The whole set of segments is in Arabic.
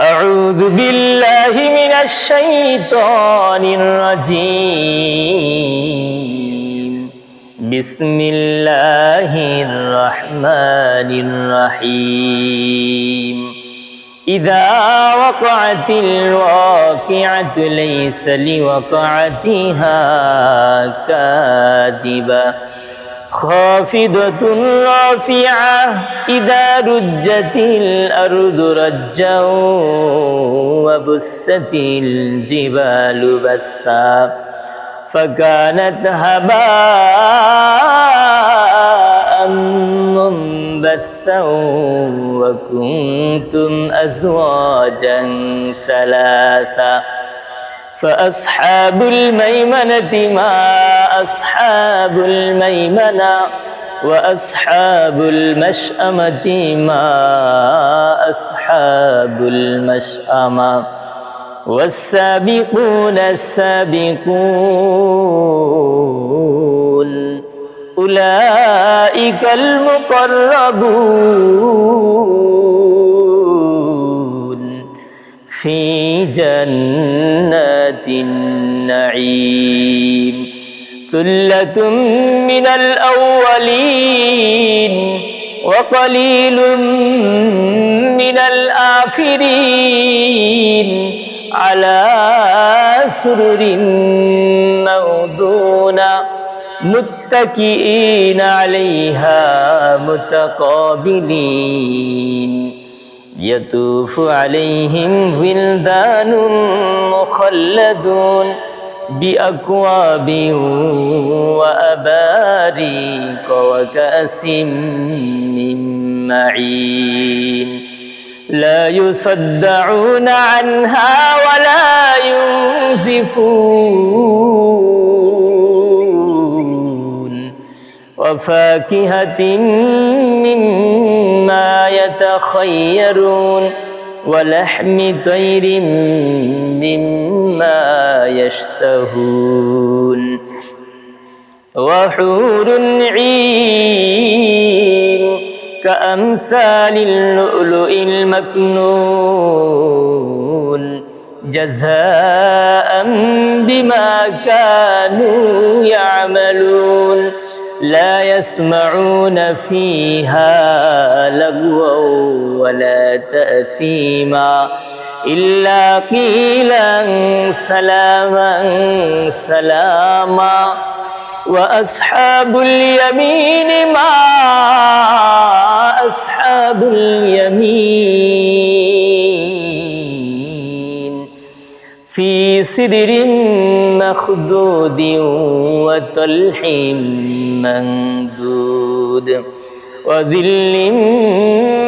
أعوذ بالله من الشيطان الرجيم. بسم الله الرحمن الرحيم. إذا وقعت الواقعة ليس لوقعتها كاذبة خافضة رافعة إذا رجت الأرض رجا وبست الجبال بسا فكانت هباء منبثا وكنتم أزواجا ثلاثا فأصحاب الميمنة ما أصحاب الميمنة وأصحاب المشأمة ما أصحاب المشأمة والسابقون السابقون أولئك المقربون في جنات النعيم ثلة من الأولين وقليل من الآخرين على سرر موضونة متكئين عليها متقابلين يطوف عليهم ولدان مخلدون بأكواب وأباريق وكأس من معين لا يصدعون عنها ولا ينزفون وفاكهة مما يتخيرون ولحم طير مما يشتهون وحور عين كأمثال اللؤلؤ المكنون جزاء بما كانوا يعملون لا يسمعون فيها لغوا ولا تأثيما إلا قيلا سلاما سلاما وأصحاب اليمين ما أصحاب اليمين في سدر مخضود وطلح ممدود وظل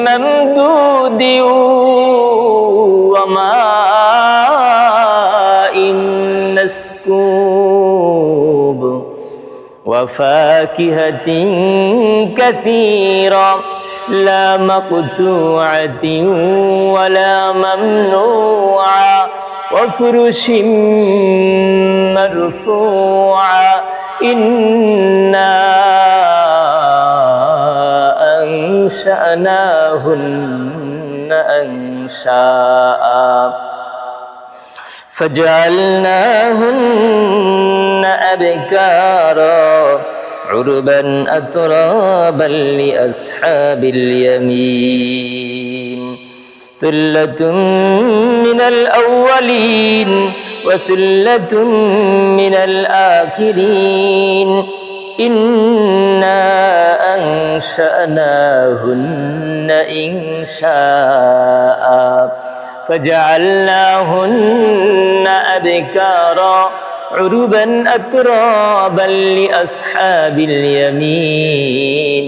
ممدود وماء مسكوب وفاكهة كثيرة لا مقطوعة ولا ممنوعة وفرش مرفوعة إنا أنشأناهن أنشاء فجعلناهن أبكارا عربا أترابا لأصحاب اليمين ثلة من الأولين وثلة من الآخرين إنا أنشأناهن إنشاء فجعلناهن أبكارا عربا أترابا لأصحاب اليمين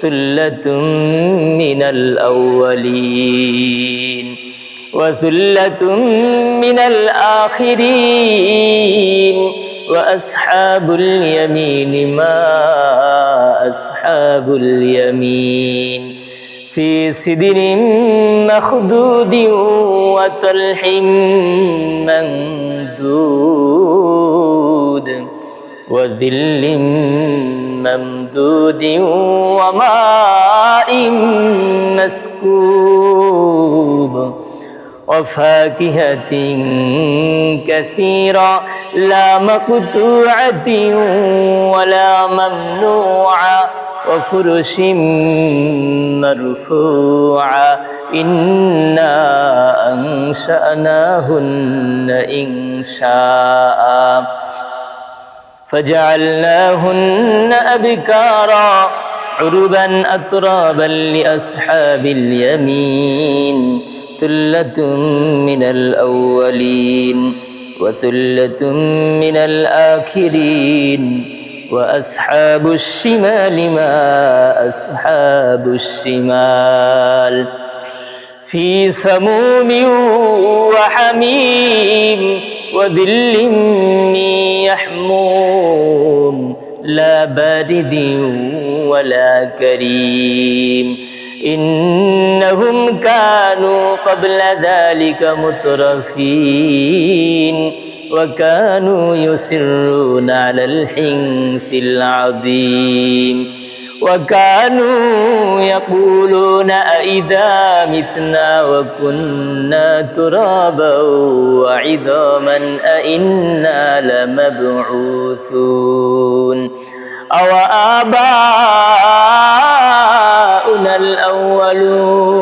ثلة من الأولين وثلة من الآخرين وأصحاب اليمين ما أصحاب اليمين في سدر مخضود وطلح ممدود وذل ممدود وماء مسكوب وفاكهة كثيرة لا مقطوعة ولا ممنوعة وفرش مرفوعة إنا أنشأناهن إنشاء فجعلناهن أبكارا عربا أترابا لأصحاب اليمين ثلة من الأولين وثلة من الآخرين وأصحاب الشمال ما أصحاب الشمال في سموم وحميم وذل من يحموم لا بارد ولا كريم إنهم كانوا قبل ذلك مترفين وكانوا يصرون على الحنث العظيم وكانوا يقولون أئذا متنا وكنا ترابا وعظاما أئنا لمبعوثون أو آباؤنا الأولون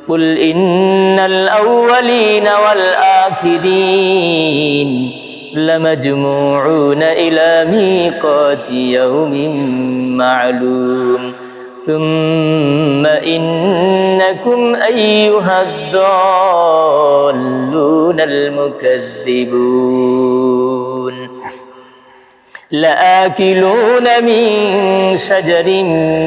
قل إن الأولين والآخرين لمجموعون إلى ميقات يوم معلوم ثم إنكم أيها الضالون المكذبون لآكلون من شجر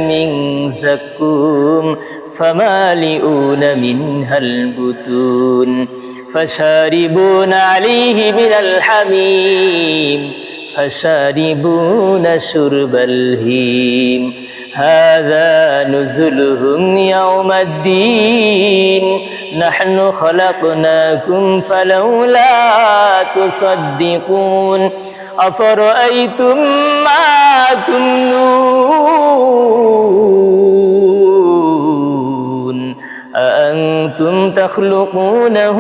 من زقوم فمالئون منها البطون فشاربون عليه من الحميم فشاربون شرب الهيم هذا نزلهم يوم الدين نحن خلقناكم فلولا تصدقون أفرأيتم ما تمنون أأنتم تخلقونه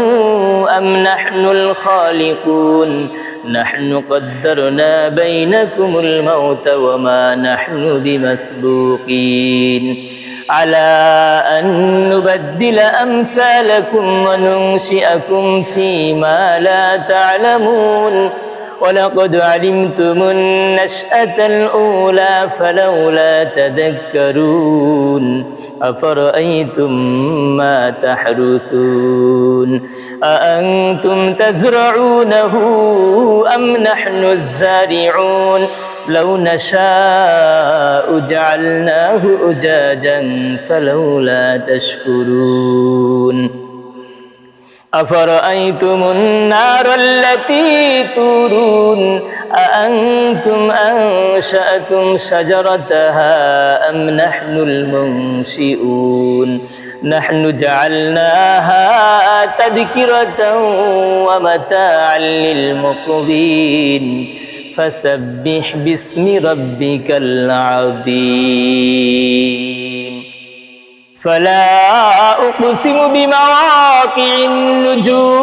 أم نحن الخالقون نحن قدرنا بينكم الموت وما نحن بمسبوقين على أن نبدل أمثالكم وننشئكم فيما لا تعلمون ولقد علمتم النشأة الأولى فلولا تذكرون أفرأيتم ما تحرثون أأنتم تزرعونه أم نحن الزارعون لو نشاء جعلناه أجاجا فلولا تشكرون أفرأيتم النار التي تورون أأنتم أنشأتم شجرتها أم نحن المنشئون نحن جعلناها تذكرة ومتاعا للمقوين فسبح باسم ربك العظيم فلا أقسم بمواقع النجوم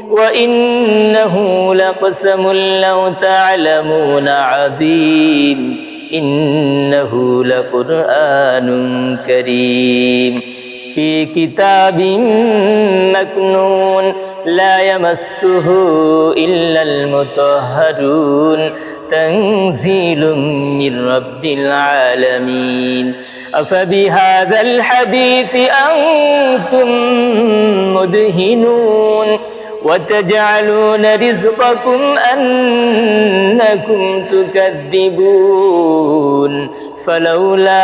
وإنه لقسم لو تعلمون عظيم إنه لقرآن كريم في كتاب مكنون لا يمسه إلا المطهرون تنزيل من رب العالمين أفبهذا الحديث أنتم مدهنون وتجعلون رزقكم أنكم تكذبون فلولا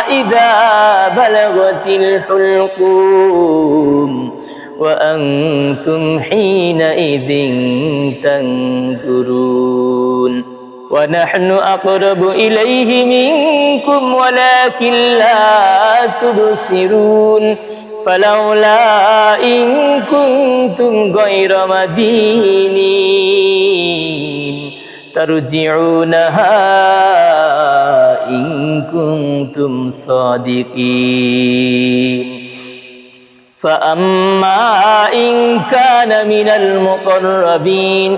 إذا بلغت الحلقوم وأنتم حينئذ تنظرون ونحن أقرب إليه منكم ولكن لا تبصرون فلولا إن كنتم غير مدينين ترجعونها إن كنتم صادقين فأما إن كان من المقربين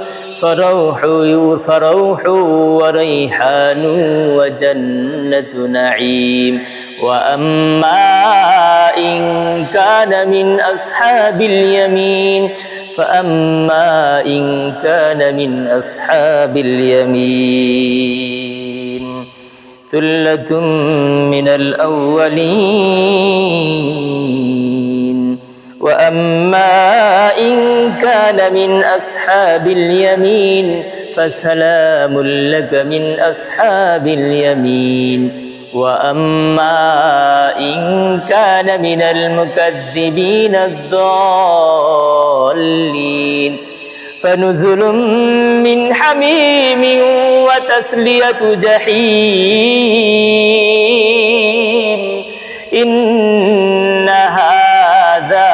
فروح وريحان وجنة نعيم وأما إن كان من أصحاب اليمين فأما إن كان من أصحاب اليمين ثلة من الأولين وأما إن كان من أصحاب اليمين فسلام لك من أصحاب اليمين وأما إن كان من المكذبين الضالين فنزل من حميم وتسلية جحيم إن هذا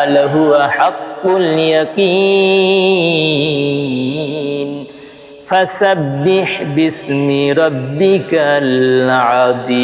لهو حق اليقين فسبح باسم ربك العظيم